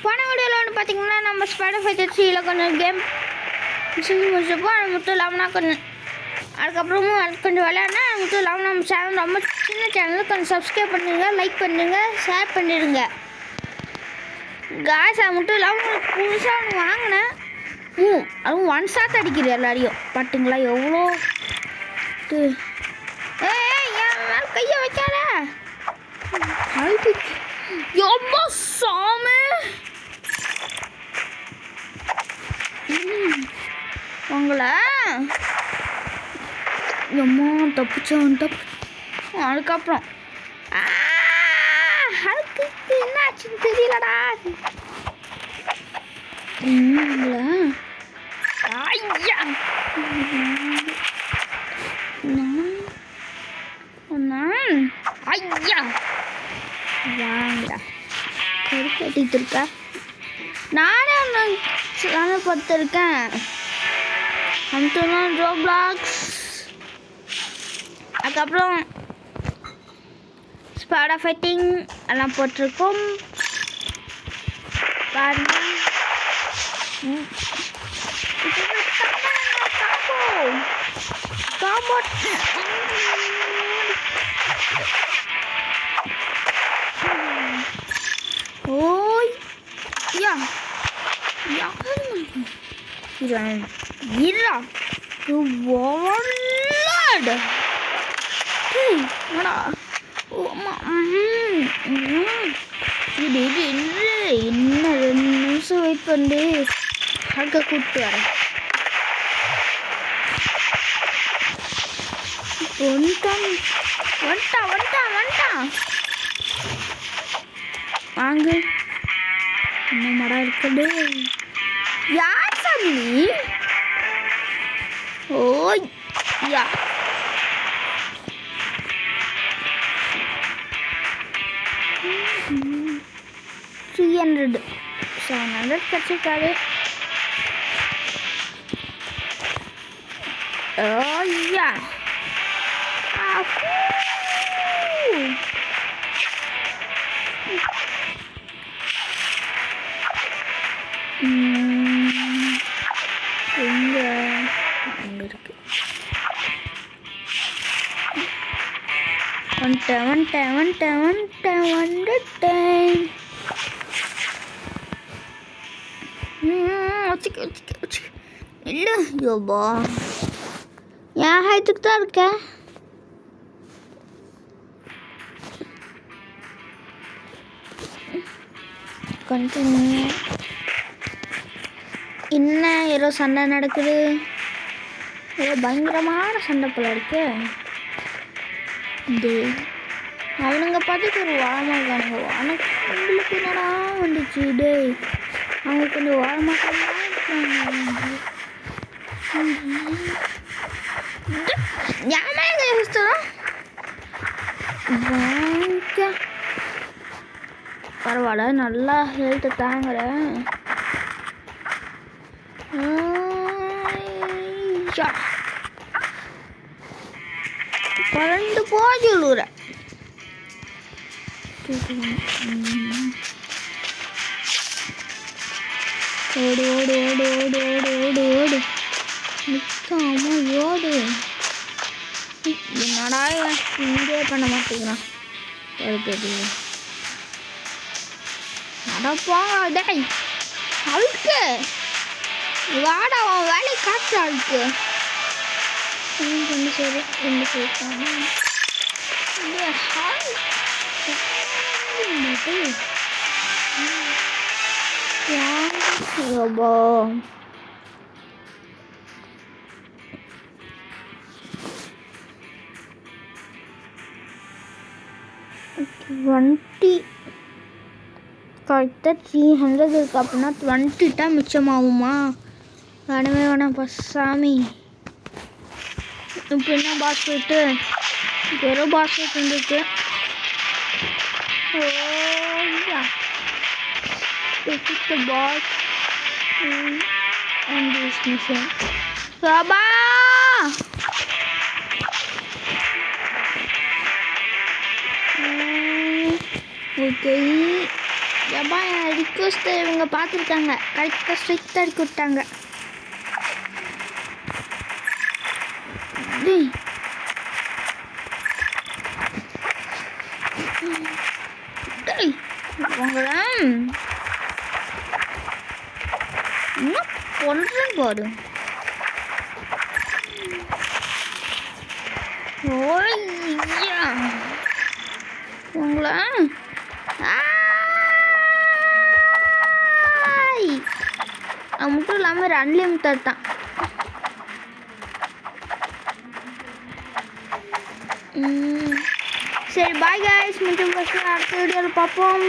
போன வீடியோவில் வந்து பார்த்தீங்கன்னா நம்ம ஸ்பைடர் ஃபைட்டர் 3ல் கொஞ்சம் கேம் செஞ்சு முடிச்சப்போ அது மட்டும் இல்லாமல் கொஞ்சம் அதுக்கப்புறமும் அது கொஞ்சம் விளையாடினா அது மட்டும் இல்லாமல் நம்ம சேனல் ரொம்ப சின்ன சேனல் கொஞ்சம் சப்ஸ்கிரைப் பண்ணிடுங்க, லைக் பண்ணிடுங்க, ஷேர் பண்ணிடுங்க காய்ஸ். அது மட்டும் இல்லாமல் புதுசாக ஒன்று வாங்கினேன். அதுவும் ஒன் ஷாட் அடிக்குது எல்லாரையும். பார்த்தீங்களா எவ்வளோ என் மேலே கையை வைக்காத எவ்வளோ சாமி. உங்களை எம்மா தப்பிச்சோம் அதுக்கப்புறம் அதுக்கு என்னாச்சுன்னு தெரியலடா. ஐயா ஐயா வாங்கடா கருக்கட்டிட்டு இருக்கா. நானே ஒன்று பார்த்துருக்கேன். அம்தான் ரோப்ளாக்ஸ். அதுக்கப்புறம் ஸ்பைடர் ஃபைட்டிங் எல்லாம் போட்டிருக்கோம் பாருங்க. ஓய் யா இரா இது என்ன 2 நிமிஷம் வெயிட் பண்ணி அங்க கூப்பிட்டு வரேன். வந்துட்டான் வாங்க. என்ன மரம் இருக்குது. யார் சாமி? ஓய் யா 700 கிடைச்சிருக்காரு. ஓய்யா எங்க அங்க இருக்கு. வந்துட்டேன். இல்லை யோபா என் ஹைட்டுக்கு தான் இருக்க. கண்டினியூ. என்ன ஏதோ சண்டை நடக்குது. ஏதோ பயங்கரமான சண்டை போல இருக்கு. அவனுங்க பார்த்துட்டு ஒரு வாரமாக இருக்கானுங்க. உங்களுக்கு என்னடா வந்துச்சு டே. அவங்க கொஞ்சம் வாரமாக இருக்காங்க. பரவாயில்ல நல்லா ஹெல்த்தை தாங்குறேன். பறந்து போஜுலுற ஓடு ஓடு ஓடு ஓடு ஓடு ஓடு ஓடு நிற்காம ஓடு. என்னடா இங்கே பண்ண மாட்டேங்கிறான். நடப்பா டேய் அழுக்கு வாடா அவன் வேலையை காட்டுற அழுக்கு. ரெண்டு சேர்த்தாங்க. கரெக்டாக 300 இருக்கு. அப்படின்னா 20 தான் மிச்சமாகுமா? வேணவே வேணாம் சாமி. இப்போ என்ன பாஸ் போயிட்டு வெறும் பாஸ் போயிட்டு இருந்துருக்கு. பாஸ் சபா ஓகே அப்பா என் ரிக்வஸ்ட்டு இவங்க பார்த்துருக்காங்க, கரெக்டாக ஸ்ட்ரிக்டாக அடிக்க விட்டாங்க. உங்கள என்ன பண்ணுறேன்னு பாரு. ஓய்யா உங்களா அது மட்டும் இல்லாமல் அன்லிமிட்டட் தான். சரி பாய் கைஸ், மீண்டும் அடுத்த வீடியோவில் பார்ப்போம்.